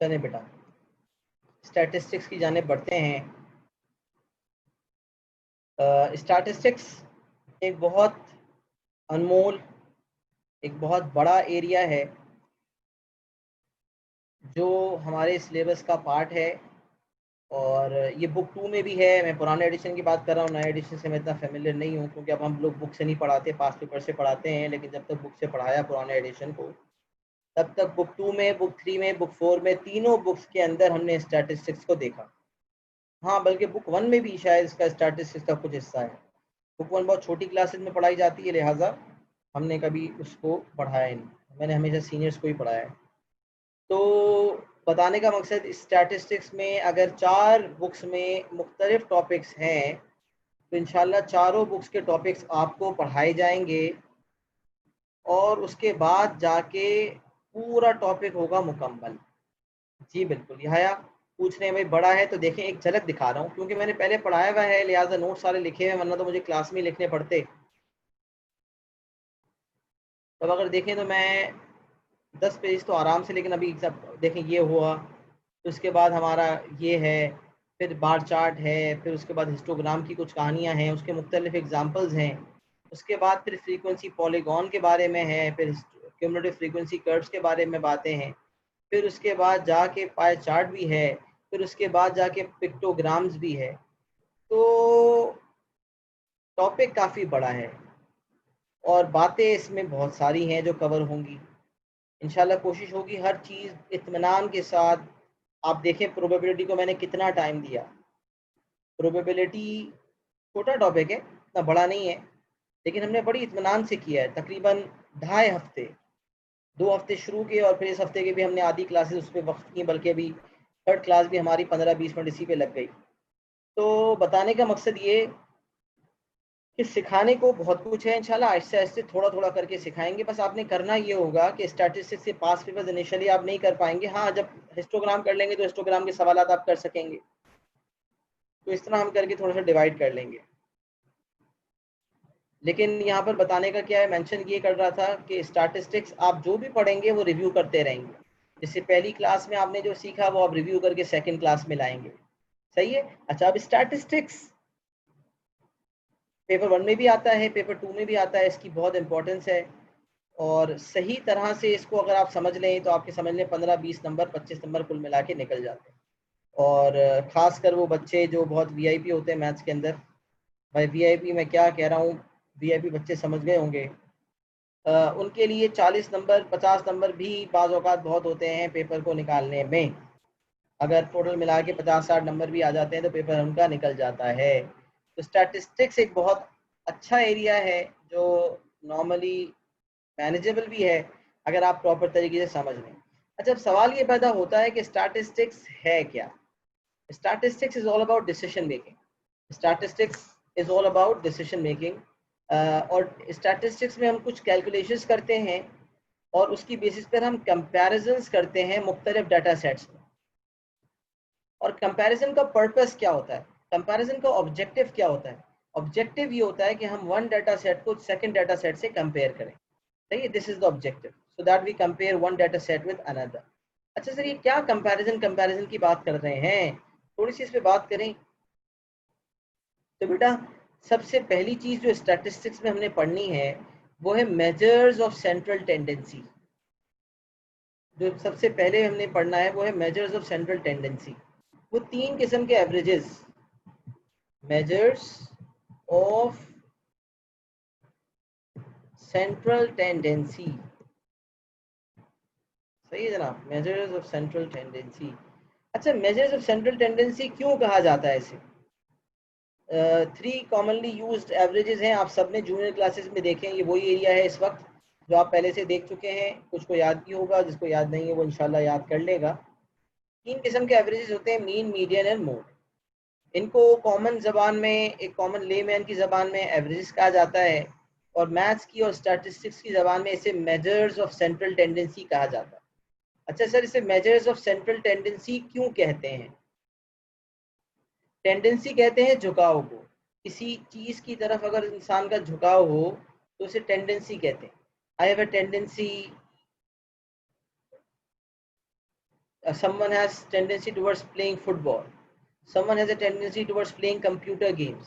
चलें बेटा, स्टैटिस्टिक्स की जानिब बढ़ते हैं। स्टैटिस्टिक्स एक बहुत अनमोल, एक बहुत बड़ा एरिया है जो हमारे सिलेबस का पार्ट है, और ये बुक 2 में भी है। मैं पुराने एडिशन की बात कर रहा हूँ, नए एडिशन से मैं इतना फेमिलियर नहीं हूँ, क्योंकि अब हम लोग बुक से नहीं पढ़ाते, पास पेपर से पढ़ाते हैं। लेकिन जब तक बुक से पढ़ाया पुराने एडिशन को, तब तक बुक 2 में, बुक 3 में, बुक 4 में, तीनों बुक्स के अंदर हमने स्टैटिस्टिक्स को देखा। हाँ, बल्कि बुक 1 में भी शायद इसका स्टैटिस्टिक्स का कुछ हिस्सा है। बुक 1 बहुत छोटी क्लासेस में पढ़ाई जाती है, लिहाजा हमने कभी उसको पढ़ाया नहीं। मैंने हमेशा सीनियर्स को ही पढ़ाया है। तो बताने का मकसद, स्टैटिस्टिक्स में अगर 4 बुक्स में मुख्तलिफ टॉपिक्स हैं, तो इंशाल्लाह चारों बुक्स के टॉपिक्स आपको पढ़ाए जाएंगे, और उसके बाद जाके पूरा टॉपिक होगा मुकम्मल। जी बिल्कुल। यहाया पूछ रहे हैं भाई बड़ा है, तो देखें एक झलक दिखा रहा हूँ, क्योंकि मैंने पहले पढ़ाया हुआ है, लिहाजा नोट सारे लिखे हुए, वरना तो मुझे क्लास में ही लिखने पड़ते। तब अगर देखें तो मैं 10 पेज तो आराम से, लेकिन अभी सब देखें ये हुआ, तो उसके बाद हमारा ये है, फिर बार चार्ट है, फिर उसके बाद हिस्टोग्राम की कुछ कहानियाँ हैं, उसके मुख्तलिफ एग्जांपल्स हैं। उसके बाद फिर फ्रीक्वेंसी पॉलीगॉन के बारे में है, फिर क्यूमुलेटिव फ्रीक्वेंसी कर्व्स के बारे में बातें हैं, फिर उसके बाद जाके पाई चार्ट भी है, फिर उसके बाद जाके पिक्टोग्राम्स भी है। तो टॉपिक काफ़ी बड़ा है, और बातें इसमें बहुत सारी हैं जो कवर होंगी। इंशाल्लाह कोशिश होगी हर चीज़ इत्मीनान के साथ। आप देखें प्रोबेबिलिटी को मैंने कितना टाइम दिया। प्रोबेबिलिटी छोटा टॉपिक है, इतना बड़ा नहीं है, लेकिन हमने बड़ी इत्मीनान से किया है। तकरीबन 2.5 हफ्ते, 2 हफ्ते शुरू किए, और फिर इस हफ्ते के भी हमने आधी क्लासेस उस पर वक्त की, बल्कि अभी थर्ड क्लास भी हमारी 15-20 मिनट इसी पे लग गई। तो बताने का मकसद ये कि सिखाने को बहुत कुछ है, इंशाल्लाह आहिस्ते आहिस्ते थोड़ा थोड़ा करके सिखाएंगे। बस आपने करना ये होगा कि स्टैटिस्टिक्स के पास पेपर्स इनिशियली आप नहीं कर पाएंगे। हाँ, जब हिस्टोग्राम कर लेंगे तो हिस्टोग्राम के सवाल आप कर सकेंगे। तो इस तरह हम करके थोड़ा सा डिवाइड कर लेंगे। लेकिन यहाँ पर बताने का क्या है, मेंशन ये कर रहा था कि स्टैटिस्टिक्स आप जो भी पढ़ेंगे वो रिव्यू करते रहेंगे। जैसे पहली क्लास में आपने जो सीखा वो आप रिव्यू करके सेकेंड क्लास में लाएंगे। सही है। अच्छा, अब स्टैटिस्टिक्स पेपर 1 में भी आता है, पेपर 2 में भी आता है, इसकी बहुत इंपॉर्टेंस है। और सही तरह से इसको अगर आप समझ लें तो आपके समझ लें 15-20 नंबर, 25 नंबर कुल मिला के निकल जाते हैं। और ख़ासकर वो बच्चे जो बहुत वीआईपी होते हैं मैथ्स के अंदर, भाई वीआईपी मैं क्या कह रहा हूँ, वीआईपी बच्चे समझ गए होंगे। उनके लिए 40 नंबर, 50 नंबर भी बाज़ औक़ात बहुत होते हैं पेपर को निकालने में। अगर टोटल मिला के 50-60 नंबर भी आ जाते हैं तो पेपर उनका निकल जाता है। तो स्टैटिस्टिक्स एक बहुत अच्छा एरिया है जो नॉर्मली मैनेजेबल भी है, अगर आप प्रॉपर तरीके से समझ लें। अच्छा, अब सवाल ये पैदा होता है कि स्टैटिस्टिक्स है क्या। Statistics is all about decision making. Statistics is all about decision making. और स्टैटिस्टिक्स में हम कुछ कैलकुलेशंस करते हैं, और उसकी बेसिस पर हम कंपैरिजंस करते हैं मुख्तलिफ डाटा सेट्स में। और कंपैरिजन का पर्पस क्या होता है, कंपैरिजन का ऑब्जेक्टिव क्या होता है। ऑब्जेक्टिव ये होता है कि हम वन डाटा सेट को सेकंड डाटा सेट से कंपेयर करें। सही है, this is the objective, so that we compare one data set with another. अच्छा सर, ये क्या कंपैरिजन कंपैरिजन की बात कर रहे हैं, थोड़ी सी इस पे बात करें। तो बेटा, सबसे पहली चीज जो स्टैटिस्टिक्स में हमने पढ़नी है वो है मेजर्स ऑफ सेंट्रल टेंडेंसी। जो सबसे पहले हमने पढ़ना है वो है मेजर्स ऑफ सेंट्रल टेंडेंसी। वो 3 किस्म के averages, measures of central tendency. सही है जनाब, मेजर्स ऑफ सेंट्रल टेंडेंसी। अच्छा, मेजर्स ऑफ सेंट्रल टेंडेंसी क्यों कहा जाता है इसे। 3 कॉमनली यूज्ड एवरेजेस हैं, आप सब ने जूनियर क्लासेस में देखे हैं। ये वही एरिया है इस वक्त जो आप पहले से देख चुके हैं, कुछ को याद भी होगा, जिसको याद नहीं है वो इंशाल्लाह याद कर लेगा। 3 किस्म के एवरेजेस होते हैं, मीन, मीडियन एंड मोड। इनको कॉमन जबान में, एक कॉमन लेमैन की जबान में एवरेजेस कहा जाता है, और मैथ्स की और स्टैटिस्टिक्स की जबान में इसे मेजर्स ऑफ सेंट्रल टेंडेंसी कहा जाता है। अच्छा सर, इसे मेजर्स ऑफ सेंट्रल टेंडेंसी क्यों कहते हैं। टेंडेंसी कहते हैं झुकाव को, किसी चीज की तरफ अगर इंसान का झुकाव हो तो उसे टेंडेंसी कहते हैं। I have a tendency someone has tendency towards playing football, someone has a tendency towards playing computer games.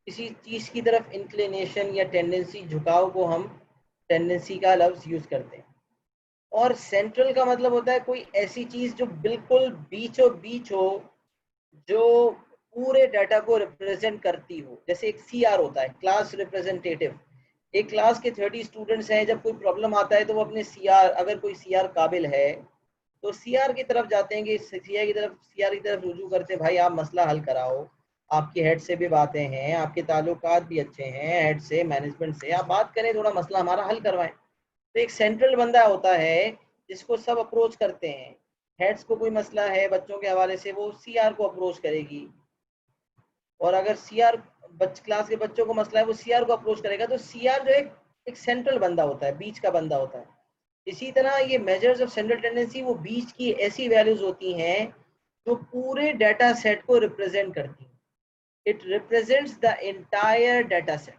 किसी चीज की तरफ इंक्लिनेशन या टेंडेंसी, झुकाव को हम टेंडेंसी का लफ्ज यूज करते हैं। और सेंट्रल का मतलब होता है कोई ऐसी चीज जो बिल्कुल बीचों बीच हो, जो पूरे डाटा को रिप्रेजेंट करती हो। जैसे एक सीआर होता है, क्लास रिप्रेजेंटेटिव। एक क्लास के 30 स्टूडेंट्स हैं, जब कोई प्रॉब्लम आता है तो वो अपने सीआर, अगर कोई सीआर काबिल है तो सीआर की तरफ जाते हैं, कि सीआर की तरफ रुजू करते हैं, भाई आप मसला हल कराओ, आपके हेड से भी बातें हैं, आपके ताल्लुकात भी अच्छे हैं हेड से, मैनेजमेंट से, आप बात करें, थोड़ा मसला हमारा हल करवाएं। तो एक सेंट्रल बंदा होता है जिसको सब अप्रोच करते हैं। हेड्स को कोई मसला है बच्चों के हवाले से, वो सीआर को अप्रोच करेगी। और अगर सीआर क्लास के बच्चों को मसला है, वो सीआर को अप्रोच करेगा। तो सीआर जो एक सेंट्रल बंदा होता है, बीच का बंदा होता है। इसी तरह ये मेजर्स ऑफ सेंट्रल टेंडेंसी, वो बीच की ऐसी वैल्यूज होती हैं जो पूरे डाटा सेट को रिप्रेजेंट करती हैं। It represents the entire data set.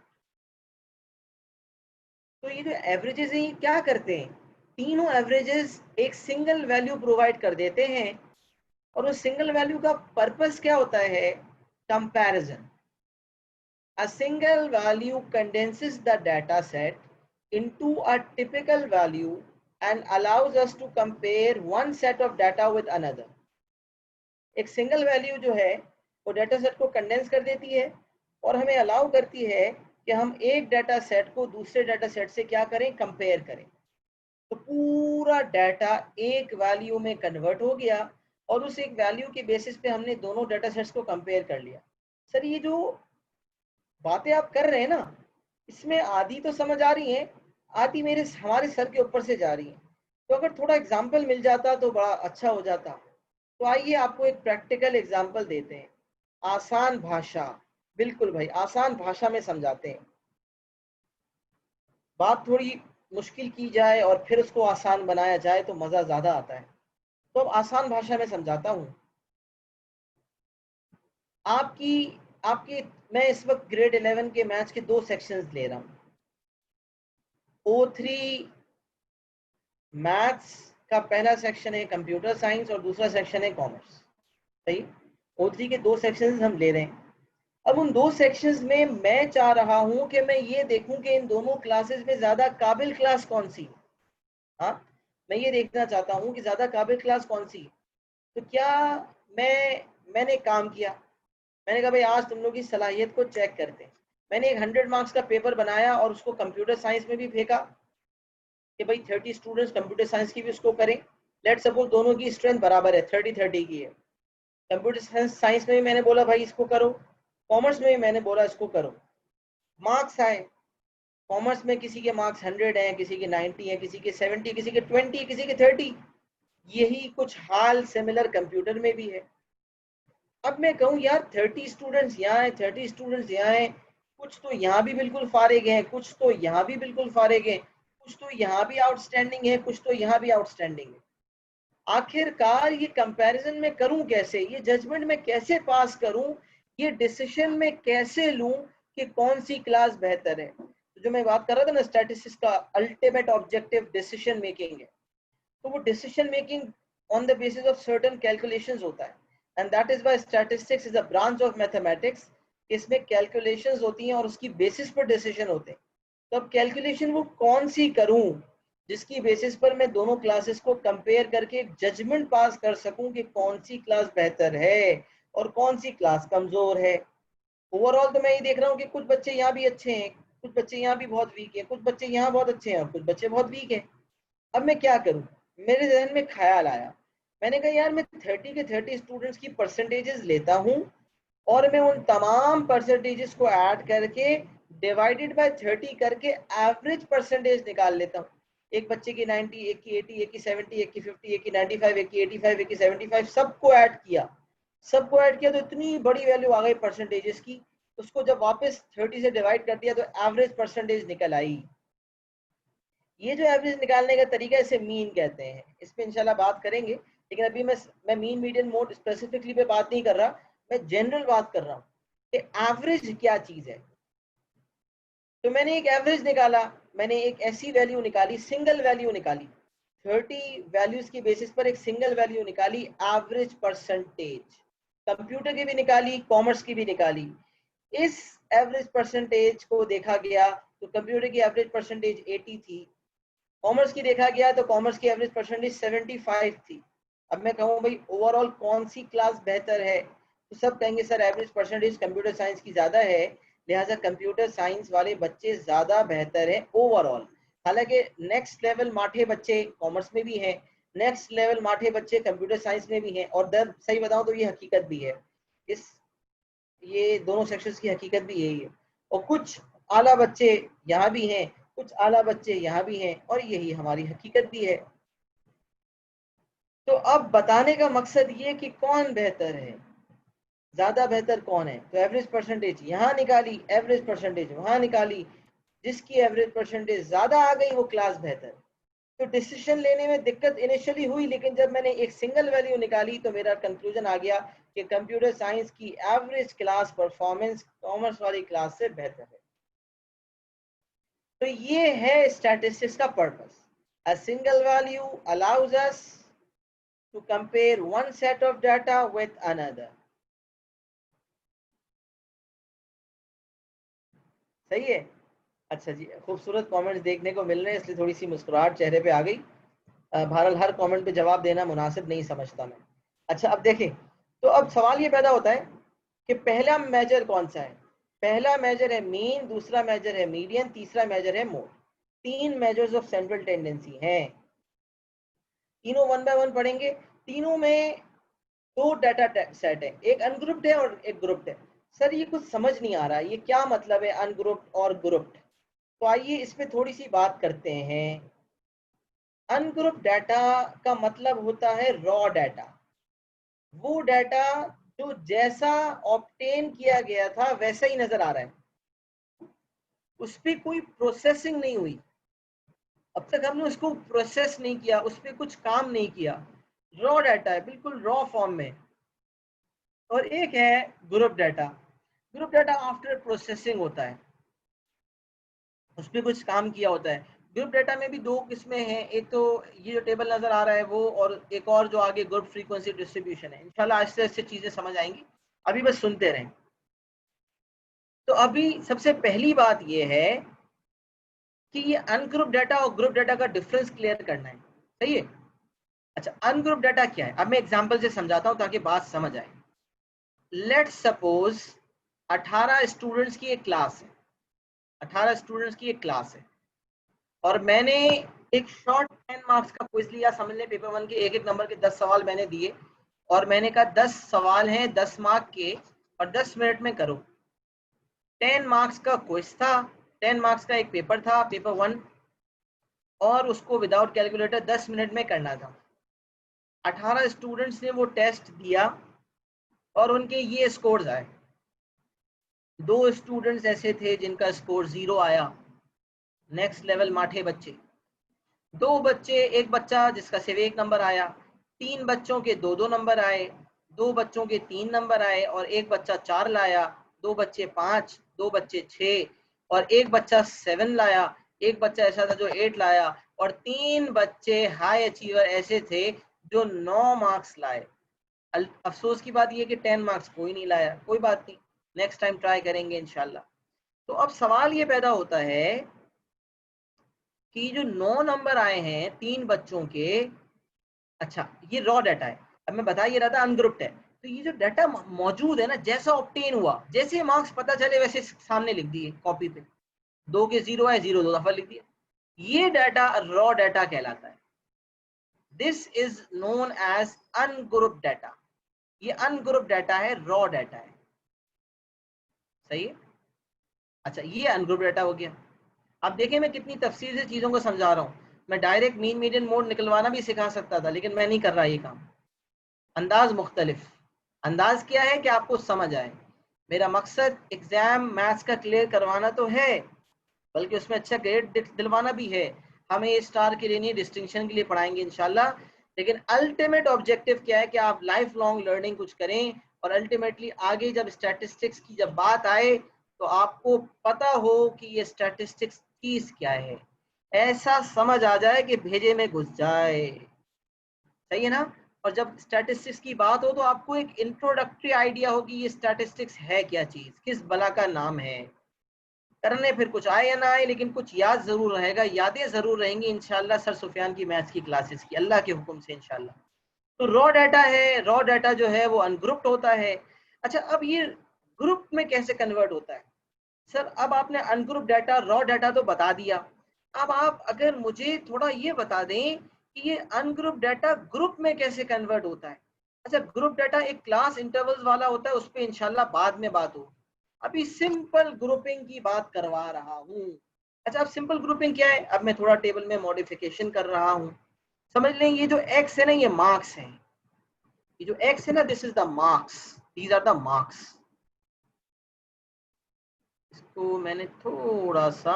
तो ये जो एवरेजेस हैं, ये क्या करते हैं? तीनों एवरेजेस एक सिंगल वैल्यू प्रोवाइड कर देते हैं, और उस सिंगल वैल्यू का पर्पस क्या होता है? Comparison. A single value condenses the data set into a typical value and allows us to compare one set of data with another. एक सिंगल वैल्यू जो है वो डाटा सेट को कंडेंस कर देती है और हमें अलाउ करती है कि हम एक डाटा सेट को दूसरे डाटा सेट से क्या करें? कंपेयर करें। तो पूरा डाटा एक वैल्यू में कन्वर्ट हो गया और उस एक वैल्यू के बेसिस पे हमने दोनों डाटा सेट्स को कंपेयर कर लिया। सर ये जो बातें आप कर रहे हैं ना, इसमें आधी तो समझ आ रही है, आधी हमारे सर के ऊपर से जा रही है। तो अगर थोड़ा एग्जाम्पल मिल जाता तो बड़ा अच्छा हो जाता। तो आइए आपको एक प्रैक्टिकल एग्जाम्पल देते हैं, आसान भाषा, बिल्कुल भाई आसान भाषा में समझाते हैं। बात थोड़ी मुश्किल की जाए और फिर उसको आसान बनाया जाए तो मज़ा ज़्यादा आता है। तो अब आसान भाषा में समझाता हूँ। आपकी आपके मैं इस वक्त ग्रेड 11 के मैथ्स के 2 सेक्शंस ले रहा हूँ। O3 मैथ्स का पहला सेक्शन है कंप्यूटर साइंस और दूसरा सेक्शन है कॉमर्स। सही, O3 के 2 सेक्शंस हम ले रहे हैं। अब उन 2 सेक्शंस में मैं चाह रहा हूं कि मैं ये देखूं कि इन दोनों क्लासेस में ज्यादा काबिल क्लास कौन सी। हाँ, मैं ये देखना चाहता हूं कि ज्यादा काबिल क्लास कौन सी। तो क्या मैंने काम किया, मैंने कहा भाई आज तुम लोग की सलाहियत को चेक करते हैं। मैंने एक 100 मार्क्स का पेपर बनाया और उसको कंप्यूटर साइंस में भी फेंका कि भाई 30 स्टूडेंट्स कंप्यूटर साइंस की भी उसको करें। लेट सपोज दोनों की स्ट्रेंथ बराबर है, 30-30 की है। कंप्यूटर साइंस में भी मैंने बोला भाई इसको करो, कॉमर्स में भी मैंने बोला इसको करो। मार्क्स आए, कॉमर्स में किसी के मार्क्स 100 हैं, किसी के 90 हैं, किसी के 70, किसी के 20, किसी के 30। यही कुछ हाल सिमिलर कंप्यूटर में भी है। अब मैं कहूँ यार 30 स्टूडेंट्स यहाँ हैं, 30 स्टूडेंट्स यहाँ हैं, कुछ तो यहाँ भी बिल्कुल फारिग हैं, कुछ तो यहाँ भी बिल्कुल फारिग हैं, कुछ तो यहाँ भी आउटस्टैंडिंग है, कुछ तो यहाँ भी आउटस्टैंडिंग है। आखिरकार ये कंपैरिजन में करूं कैसे? ये जजमेंट में कैसे पास करूं? ये डिसीजन में कैसे लूं कि कौन सी क्लास बेहतर है? तो जो मैं बात कर रहा था ना, स्टैटिस्टिक्स का अल्टीमेट ऑब्जेक्टिव डिसीजन मेकिंग है। तो वो decision making on the basis of certain calculations होता है, and that is why statistics is a branch of mathematics. इसमें कैलकुलेशंस होती हैं और उसकी बेसिस पर डिसीजन होते हैं। तो अब कैलकुलेशन वो कौन सी करूं जिसकी बेसिस पर मैं दोनों क्लासेस को कंपेयर करके एक जजमेंट पास कर सकूं कि कौन सी क्लास बेहतर है और कौन सी क्लास कमजोर है। ओवरऑल तो मैं ये देख रहा हूँ कि कुछ बच्चे यहाँ भी अच्छे हैं, कुछ बच्चे यहाँ भी बहुत वीक हैं, कुछ बच्चे यहाँ बहुत अच्छे हैं और कुछ बच्चे बहुत वीक हैं। अब मैं क्या करूँ? मेरे जहन में ख्याल आया, मैंने कहा यार मैं 30 के 30 स्टूडेंट्स की परसेंटेजेस लेता हूँ और मैं उन तमाम परसेंटेजेस को ऐड करके डिवाइडेड बाय 30 करके एवरेज परसेंटेज निकाल लेता हूँ। एक बच्चे की 90, एक की 80, एक की 70, एक की 50, एक की 95, एक की 85, एक की 75, सबको ऐड किया तो इतनी बड़ी वैल्यू आ गई परसेंटेजेस की। उसको जब वापस 30 से डिवाइड कर दिया तो एवरेज परसेंटेज निकल आई। ये जो एवरेज निकालने का तरीका है, इसे मीन कहते हैं। इस पे इंशाल्लाह बात करेंगे, लेकिन अभी मैं मीन मीडियन मोड स्पेसिफिकली पे बात नहीं कर रहा, मैं जनरल बात कर रहा हूँ कि एवरेज क्या चीज है। तो मैंने एक एवरेज निकाला, मैंने एक ऐसी वैल्यू निकाली, सिंगल वैल्यू निकाली 30 वैल्यूज की बेसिस पर एक सिंगल वैल्यू निकाली, एवरेज परसेंटेज। कंप्यूटर की भी निकाली, कॉमर्स की भी निकाली। इस एवरेज परसेंटेज को देखा गया तो कंप्यूटर की एवरेज परसेंटेज 80 थी, कॉमर्स की देखा गया तो कॉमर्स की एवरेज परसेंटेज 75 थी। अब मैं कहूँ भाई ओवरऑल कौन सी क्लास बेहतर है, तो सब कहेंगे sir average percentage computer science की ज़्यादा है, लिहाजा कंप्यूटर साइंस वाले बच्चे ज़्यादा बेहतर है ओवरऑल। हालांकि नेक्स्ट लेवल माठे बच्चे कॉमर्स में भी हैं, नेक्स्ट लेवल माठे बच्चे कंप्यूटर साइंस में भी हैं, और दर सही बताऊँ तो ये हकीकत भी है, इस ये दोनों सेक्शंस की हकीकत भी यही है। और कुछ आला बच्चे यहाँ भी हैं, कुछ आला बच्चे यहाँ भी हैं, और यही हमारी हकीकत भी है। तो अब बताने का मकसद ये कि कौन बेहतर है, ज्यादा बेहतर कौन है। तो एवरेज परसेंटेज यहाँ निकाली, एवरेज परसेंटेज वहां निकाली, जिसकी एवरेज परसेंटेज ज्यादा आ गई वो क्लास बेहतर। तो डिसीजन लेने में दिक्कत इनिशियली हुई, लेकिन जब मैंने एक सिंगल वैल्यू निकाली तो मेरा कंक्लूजन आ गया कि कंप्यूटर साइंस की एवरेज क्लास परफॉर्मेंस कॉमर्स वाली क्लास से बेहतर है। तो ये है स्टैटिस्टिक्स का purpose. A single value allows us to compare one set of data with another. सही है। अच्छा जी, खूबसूरत कमेंट्स देखने को मिल रहे हैं इसलिए थोड़ी सी मुस्कुराहट चेहरे पे आ गई। बहरहाल हर कमेंट पे जवाब देना मुनासिब नहीं समझता मैं। अच्छा अब देखें, तो अब सवाल ये पैदा होता है कि पहला मेजर कौन सा है। पहला मेजर है मीन, दूसरा मेजर है मीडियन, तीसरा मेजर है मोड। तीन मेजर्स ऑफ सेंट्रल टेंडेंसी हैं, तीनों वन बाय वन पढ़ेंगे। तीनों में दो डाटा सेट है, एक अनग्रुप्ड है और एक ग्रुप्ड है। सर ये कुछ समझ नहीं आ रहा, ये क्या मतलब है अनग्रुप्ड और ग्रुप्ड। तो आइए इस पे थोड़ी सी बात करते हैं। अनग्रुप्ड डाटा का मतलब होता है रॉ डाटा, वो डाटा जो जैसा ऑब्टेन किया गया था वैसा ही नजर आ रहा है, उस पर कोई प्रोसेसिंग नहीं हुई, अब तक हमने उसको प्रोसेस नहीं किया, उस पर कुछ काम नहीं किया, रॉ डाटा है, बिल्कुल रॉ फॉर्म में। और एक है group data, group data after processing होता है, उस पर कुछ काम किया होता है। ग्रुप डाटा में भी दो किस्में हैं, एक तो ये जो टेबल नजर आ रहा है वो, और एक और जो आगे ग्रुप फ्रीक्वेंसी डिस्ट्रीब्यूशन है। इंशाल्लाह आहिस्ते आहिस्ते चीजें समझ आएंगी, अभी बस सुनते रहें। तो अभी सबसे पहली बात ये है कि ये अनग्रुप डाटा और ग्रुप डाटा का डिफरेंस क्लियर करना है, सही है। अच्छा अनग्रुप डाटा क्या है, अब मैं एग्जांपल से समझाता हूं ताकि बात समझ आए। लेट्स सपोज 18 स्टूडेंट्स की एक क्लास है, 18 स्टूडेंट्स की एक क्लास है, और मैंने एक शॉर्ट 10 मार्क्स का क्विज लिया। समझ लें पेपर वन के एक एक नंबर के 10 सवाल मैंने दिए, और मैंने कहा 10 सवाल हैं 10 मार्क के और 10 मिनट में करो। 10 मार्क्स का क्विज था, 10 मार्क्स का एक पेपर था, पेपर वन, और उसको विदाउट कैलकुलेटर 10 मिनट में करना था। 18 स्टूडेंट्स ने वो टेस्ट दिया और उनके ये स्कोर्स आए। दो स्टूडेंट्स ऐसे थे जिनका स्कोर 0 आया, नेक्स्ट लेवल माठे बच्चे। दो बच्चे, एक बच्चा जिसका सिर्फ एक नंबर आया, तीन बच्चों के दो दो नंबर आए, दो बच्चों के 3 नंबर आए, और एक बच्चा 4 लाया, दो बच्चे 5, दो बच्चे 6, और एक बच्चा 7 लाया, एक बच्चा ऐसा था जो 8 लाया, और 3 बच्चे हाई अचीवर ऐसे थे जो 9 मार्क्स लाए। अफसोस की बात यह कि 10 मार्क्स कोई नहीं लाया, कोई बात नहीं, नेक्स्ट टाइम ट्राई करेंगे इंशाल्लाह। तो अब सवाल ये पैदा होता है कि जो 9 नंबर आए हैं तीन बच्चों के, अच्छा ये रॉ डाटा है, अब मैं बता ये रहा था अनग्रुप्ड है। तो ये जो डाटा मौजूद है ना, जैसा ऑब्टेन हुआ, जैसे मार्क्स पता चले वैसे सामने लिख दिए कॉपी पे, दो के 0 आए 0 दो दफा लिख दिया, ये डाटा रॉ डाटा कहलाता है। This is known as ungrouped data, ये अनग्रुप्ड डाटा है, रॉ डाटा है, सही है। अच्छा ये अनग्रुप्ड डाटा हो गया। अब देखिए मैं कितनी तफसील से चीज़ों को समझा रहा हूँ, मैं डायरेक्ट मीन मीडियन मोड निकलवाना भी सिखा सकता था, लेकिन मैं नहीं कर रहा ये काम। अंदाज मुख्तलिफ, अंदाज क्या है कि आपको समझ आए। मेरा मकसद एग्जाम मैथ्स का क्लियर करवाना तो है, बल्कि उसमें अच्छा ग्रेड दिलवाना भी है। हमें ये स्टार के लिए नहीं, डिस्टिंक्शन के लिए पढ़ाएंगे इंशाल्लाह। लेकिन अल्टीमेट ऑब्जेक्टिव क्या है कि आप लाइफ लॉन्ग लर्निंग कुछ करें, और अल्टीमेटली आगे जब स्टैटिस्टिक्स की जब बात आए तो आपको पता हो कि ये स्टैटिस्टिक्स चीज क्या है, ऐसा समझ आ जाए कि भेजे में घुस जाए। सही है ना। और जब स्टैटिस्टिक्स की बात हो तो आपको एक इंट्रोडक्टरी आइडिया होगी ये स्टैटिस्टिक्स है क्या चीज, किस बला का नाम है। करने फिर कुछ आए या ना आए, लेकिन कुछ याद जरूर रहेगा, यादें जरूर रहेंगी इंशाल्लाह सर सुफियान की मैथ्स की क्लासेस की, अल्लाह के हुक्म से इंशाल्लाह। तो रॉ डाटा है, रॉ डाटा जो है वो अनग्रुप्ड होता है। अच्छा, अब ये ग्रुप में कैसे कन्वर्ट होता है सर? अब आपने अनग्रुप डाटा, रॉ डाटा तो बता दिया। अब आप अगर मुझे थोड़ा ये बता दें कि ये अनग्रुप डाटा ग्रुप में कैसे कन्वर्ट होता है। अच्छा, ग्रुप डाटा एक क्लास इंटरवल्स वाला होता है, उस पर इंशाल्लाह बाद में बात हो। अभी सिंपल ग्रुपिंग की बात करवा रहा हूँ। अच्छा, अब सिंपल ग्रुपिंग क्या है, अब मैं थोड़ा टेबल में मॉडिफिकेशन कर रहा हूँ। समझ लें, ये जो एक्स है ना, ये मार्क्स है। ये जो एक्स है ना, this is the marks, these are the marks. इसको मैंने थोड़ा सा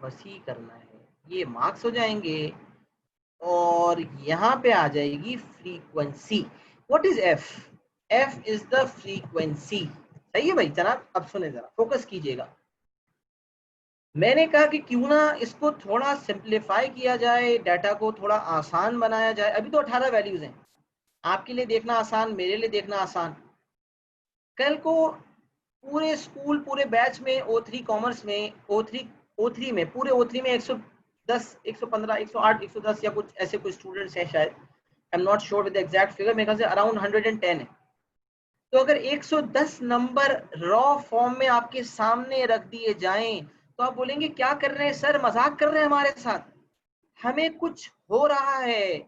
वसी करना है, ये मार्क्स हो जाएंगे। और यहाँ पे आ जाएगी frequency. What is F? F is the frequency. सही है भाई जनाब। अब सुने, जरा फोकस कीजिएगा। मैंने कहा कि क्यों ना इसको थोड़ा सिंप्लीफाई किया जाए, डाटा को थोड़ा आसान बनाया जाए। अभी तो 18 वैल्यूज हैं, आपके लिए देखना आसान, मेरे लिए देखना आसान। कल को पूरे स्कूल, पूरे बैच में, O3 कॉमर्स में, O3 में, पूरे O3 में 110, 115, 108, 110 या कुछ ऐसे कुछ स्टूडेंट्स हैं शायद। I am not sure with exact figure, मेरे ख्याल से अराउंड 110 है। तो अगर 110 नंबर रॉ फॉर्म में आपके सामने रख दिए जाएं तो आप बोलेंगे क्या कर रहे हैं सर, मजाक कर रहे हैं हमारे साथ, हमें कुछ हो रहा है।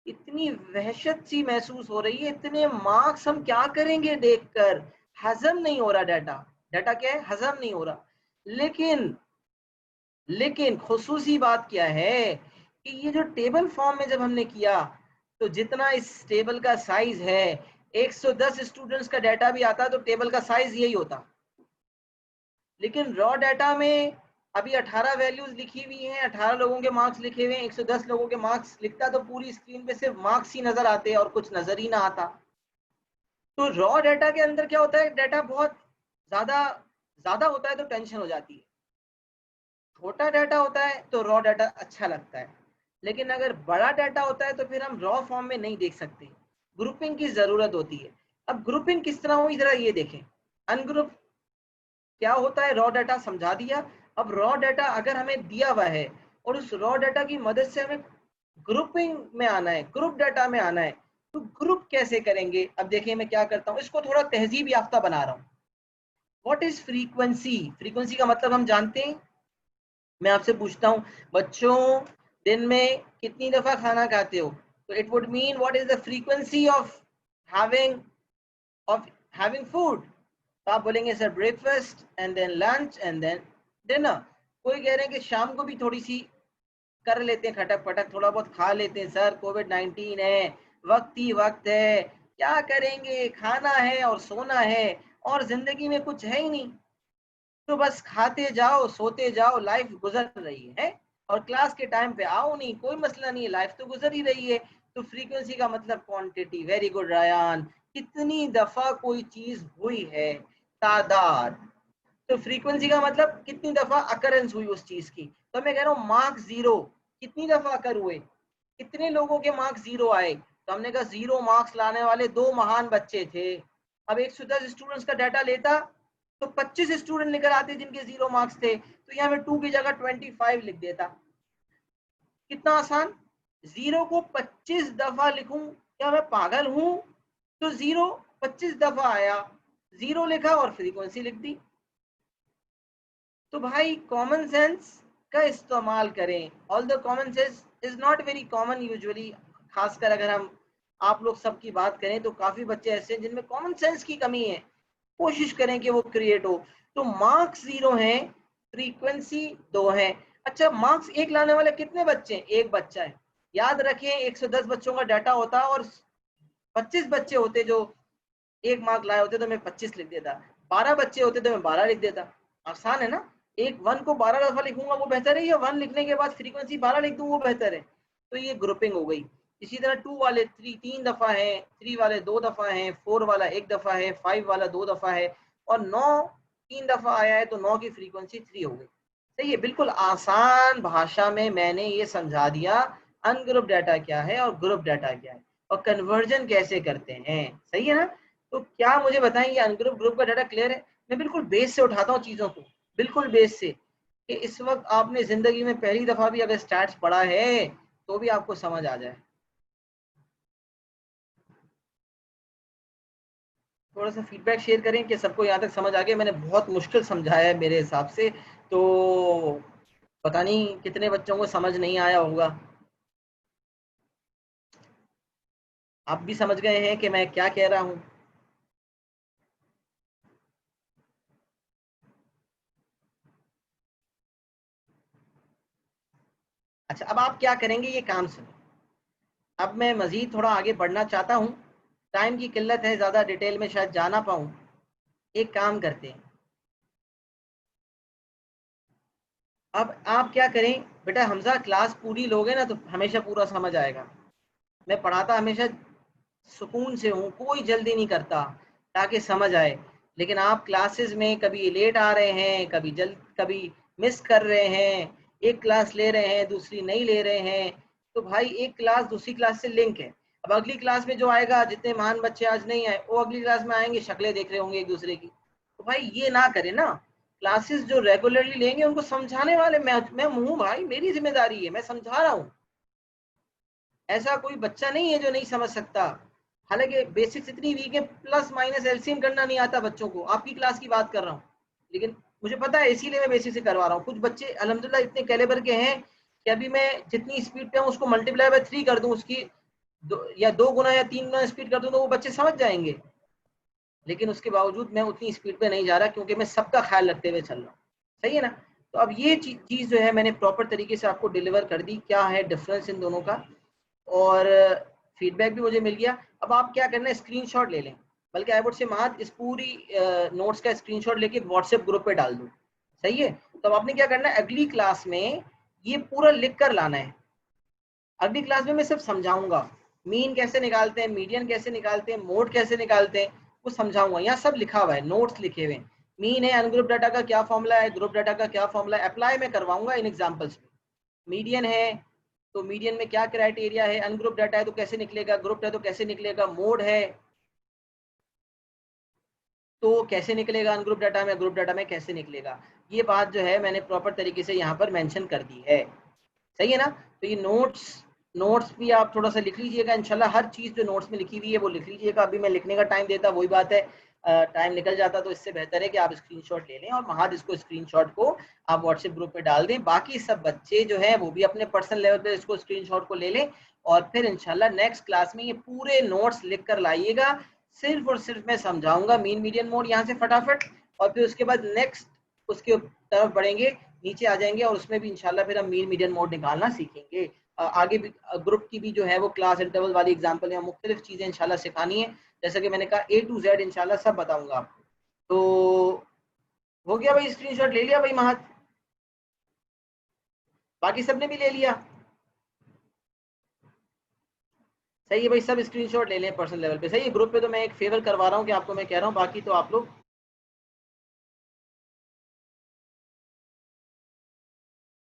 इतनी वहशत सी महसूस हो रही है, इतने मार्क्स हम क्या करेंगे देखकर। हजम नहीं हो रहा डाटा। डाटा क्या है, हजम नहीं हो रहा। लेकिन लेकिन खुसूसी बात क्या है कि ये जो टेबल फॉर्म में जब हमने किया तो जितना इस टेबल का साइज है, 110 स्टूडेंट्स का डाटा भी आता तो टेबल का साइज यही होता। लेकिन रॉ डाटा में अभी 18 वैल्यूज लिखी हुई हैं, 18 लोगों के मार्क्स लिखे हुए हैं, 110 लोगों के मार्क्स लिखता तो पूरी स्क्रीन पे सिर्फ मार्क्स ही नजर आते और कुछ नजर ही ना आता। तो रॉ डाटा के अंदर क्या होता है, डाटा बहुत ज्यादा ज्यादा होता है तो टेंशन हो जाती है। छोटा डाटा होता है तो रॉ डाटा अच्छा लगता है। लेकिन अगर बड़ा डाटा होता है तो फिर हम रॉ फॉर्म में नहीं देख सकते, ग्रुपिंग की जरूरत होती है। अब ग्रुपिंग किस तरह हुई जरा ये देखें। अनग्रुप क्या होता है, रॉ डाटा समझा दिया। अब रॉ डाटा अगर हमें दिया हुआ है और उस रॉ डाटा की मदद से हमें ग्रुपिंग में आना है, ग्रुप डाटा में आना है, तो ग्रुप कैसे करेंगे। अब देखिए मैं क्या करता हूँ, इसको थोड़ा तहजीब याफ्ता बना रहा हूँ। What is frequency? फ्रीक्वेंसी का मतलब हम जानते हैं। मैं आपसे पूछता हूँ बच्चों, दिन में कितनी दफा खाना खाते हो? तो it would mean what is the frequency of having of having food. तो आप बोलेंगे sir breakfast and then lunch and then dinner. कोई कह रहे हैं कि शाम को भी थोड़ी सी कर लेते हैं, खटक पटक थोड़ा बहुत खा लेते हैं सर, कोविड-19 है, वक्त ही वक्त है, क्या करेंगे, खाना है और सोना है और जिंदगी में कुछ है ही नहीं, तो बस खाते जाओ सोते जाओ, लाइफ गुजर रही है। और क्लास के टाइम पे आओ नहीं, कोई मसला नहीं है, लाइफ तो गुजर ही रही है। तो फ्रीक्वेंसी का मतलब क्वांटिटी। वेरी गुड रायान, कितनी दफा कोई चीज हुई है, तादाद। तो फ्रीक्वेंसी का मतलब कितनी दफा अकरेंस हुई उस चीज की। तो मैं कह रहा हूँ मार्क्स जीरो कितनी दफा अकर हुए, कितने लोगों के मार्क्स जीरो आए। तो हमने कहा जीरो मार्क्स लाने वाले दो महान बच्चे थे। अब 110 स्टूडेंट्स का डाटा लेता तो 25 स्टूडेंट निकल आते जिनके जीरो मार्क्स थे, तो यहाँ मैं 2 की जगह 25 लिख देता। कितना आसान। जीरो को 25 दफा लिखूं, क्या मैं पागल हूं? तो जीरो 25 दफा आया, जीरो लिखा और फ्रीक्वेंसी लिख दी। तो भाई कॉमन सेंस का इस्तेमाल करें। All the common sense is not very common usually, खासकर अगर हम आप लोग सबकी बात करें तो काफी बच्चे ऐसे हैं जिनमें कॉमन सेंस की कमी है। कोशिश करें कि वो क्रिएट हो। तो मार्क्स जीरो हैं, फ्रीक्वेंसी दो है। अच्छा, मार्क्स एक लाने वाले कितने बच्चे हैं? एक बच्चा है। याद रखें 110 बच्चों का डाटा होता और 25 बच्चे होते जो एक मार्क लाए होते तो मैं 25 लिख देता, 12 बच्चे होते तो मैं 12 लिख देता। आसान है ना। एक वन को 12 दफा लिखूंगा वो बेहतर है, या वन लिखने के बाद फ्रीक्वेंसी 12 लिख दूं वो बेहतर है। तो ये ग्रुपिंग हो गई। इसी तरह टू वाले तीन दफा है, थ्री वाले दो दफा है, फोर वाला एक दफा है, फाइव वाला दो दफा है, और नौ तीन दफा आया है तो नौ की फ्रीक्वेंसी थ्री हो गई। सही है, बिल्कुल आसान भाषा में मैंने ये समझा दिया अनग्रुप डाटा क्या है और ग्रुप डाटा क्या है और कन्वर्जन कैसे करते हैं। सही है ना? तो क्या मुझे बताएं, ये अनग्रुप ग्रुप का डाटा क्लियर है? मैं बिल्कुल बेस से उठाता हूँ चीजों को, बिल्कुल बेस से, कि इस वक्त आपने जिंदगी में पहली दफा भी अगर स्टैट्स पढ़ा है तो भी आपको समझ आ जाए। थोड़ा सा फीडबैक शेयर करें कि सबको यहाँ तक समझ आ गया। मैंने बहुत मुश्किल समझाया है मेरे हिसाब से, तो पता नहीं कितने बच्चों को समझ नहीं आया होगा। आप भी समझ गए हैं कि मैं क्या कह रहा हूँ? अच्छा, अब आप क्या करेंगे ये काम सुनो। अब मैं मजीद थोड़ा आगे बढ़ना चाहता हूँ, टाइम की किल्लत है, ज़्यादा डिटेल में शायद जा ना पाऊँ। एक काम करते हैं, अब आप क्या करें बेटा, हमजा क्लास पूरी लोगे ना तो हमेशा पूरा समझ आएगा। मैं पढ़ाता हमेशा सुकून से हूँ, कोई जल्दी नहीं करता ताकि समझ आए। लेकिन आप क्लासेस में कभी लेट आ रहे हैं, कभी मिस कर रहे हैं, एक क्लास ले रहे हैं दूसरी नहीं ले रहे हैं, तो भाई एक क्लास दूसरी क्लास से लिंक है। अब अगली क्लास में जो आएगा, जितने महान बच्चे आज नहीं आए वो अगली क्लास में आएंगे, शक्लें देख रहे होंगे एक दूसरे की। तो भाई ये ना करें ना। क्लासेस जो रेगुलरली लेंगे उनको समझाने वाले मैं हूँ भाई, मेरी जिम्मेदारी है, मैं समझा रहा हूँ। ऐसा कोई बच्चा नहीं है जो नहीं समझ सकता। हालांकि बेसिक्स इतनी वीक है, प्लस माइनस एलसीएम करना नहीं आता बच्चों को, आपकी क्लास की बात कर रहा हूँ। लेकिन मुझे पता है, इसीलिए मैं बेसिक से करवा रहा हूँ। कुछ बच्चे अल्हम्दुलिल्लाह इतने कैलिबर के हैं कि अभी मैं जितनी स्पीड पे हूँ उसको मल्टीप्लाई बाय 3 कर दूं, उसकी या 2 गुना या 3 गुना स्पीड कर दूं तो वो बच्चे समझ जाएंगे। लेकिन उसके बावजूद मैं उतनी स्पीड पे नहीं जा रहा, क्योंकि मैं सबका ख्याल रखते हुए चल रहा हूँ। सही है ना? तो अब ये चीज़ जो है मैंने प्रॉपर तरीके से आपको डिलीवर कर दी, क्या है डिफरेंस इन दोनों का, और फीडबैक भी मुझे मिल गया। अब आप क्या करना है, स्क्रीनशॉट ले लें। बल्कि आई वुड से महत इस पूरी नोट्स का स्क्रीनशॉट लेके व्हाट्सएप ग्रुप पे डाल दो। सही है? तो अब आपने क्या करना है, अगली क्लास में ये पूरा लिख कर लाना है। अगली क्लास में मैं सिर्फ समझाऊंगा, मीन कैसे निकालते हैं, मीडियन कैसे निकालते हैं, मोड कैसे निकालते हैं, वो समझाऊंगा। यहाँ सब लिखा हुआ है, नोट्स लिखे हुए हैं। मीन है, अनग्रुप डाटा का क्या फॉर्मूला है, ग्रुप डाटा का क्या फॉर्मूला है, अप्लाई मैं करवाऊंगा इन एग्जाम्पल्स में। मीडियन है तो मीडियन में क्या क्राइटेरिया है, अनग्रुप डाटा है तो कैसे निकलेगा, ग्रुप है तो कैसे निकलेगा, मोड है तो कैसे निकलेगा, अनग्रुप डाटा में, ग्रुप डाटा में कैसे निकलेगा। ये बात जो है मैंने प्रॉपर तरीके से यहाँ पर मेंशन कर दी है। सही है ना? तो ये नोट्स नोट्स भी आप थोड़ा सा लिख लीजिएगा इंशाल्लाह। हर चीज़ जो नोट्स में लिखी हुई है वो लिख लीजिएगा। अभी मैं लिखने का टाइम देता, वही बात है, टाइम निकल जाता, तो इससे बेहतर है कि आप स्क्रीनशॉट ले लें और वहाँ इसको स्क्रीनशॉट को आप व्हाट्सएप ग्रुप पे डाल दें। बाकी सब बच्चे जो है वो भी अपने पर्सनल लेवल पे इसको स्क्रीनशॉट को ले लें, और फिर इंशाल्लाह नेक्स्ट क्लास में ये पूरे नोट्स लिख कर लाइएगा। सिर्फ और सिर्फ मैं समझाऊंगा मीन मीडियन मोड यहाँ से फटाफट, और फिर उसके बाद नेक्स्ट उसके तरफ बढ़ेंगे, नीचे आ जाएंगे, और उसमें भी इंशाल्लाह फिर हम मीन मीडियन मोड निकालना सीखेंगे। आगे भी ग्रुप की भी जो है वो क्लास इंटरवल वाली एग्जाम्पल या मुख्तलिफ चीज़ें इंशाल्लाह सिखानी है। जैसा कि मैंने कहा A to Z इंशाल्लाह सब बताऊंगा आपको। तो हो गया भाई, स्क्रीनशॉट ले लिया भाई महत? बाकी सबने भी ले लिया? सही है भाई, सब स्क्रीनशॉट ले लें पर्सनल लेवल पे। सही है, ग्रुप पे तो मैं एक फेवर करवा रहा हूँ कि आपको मैं कह रहा हूँ, बाकी तो आप लोग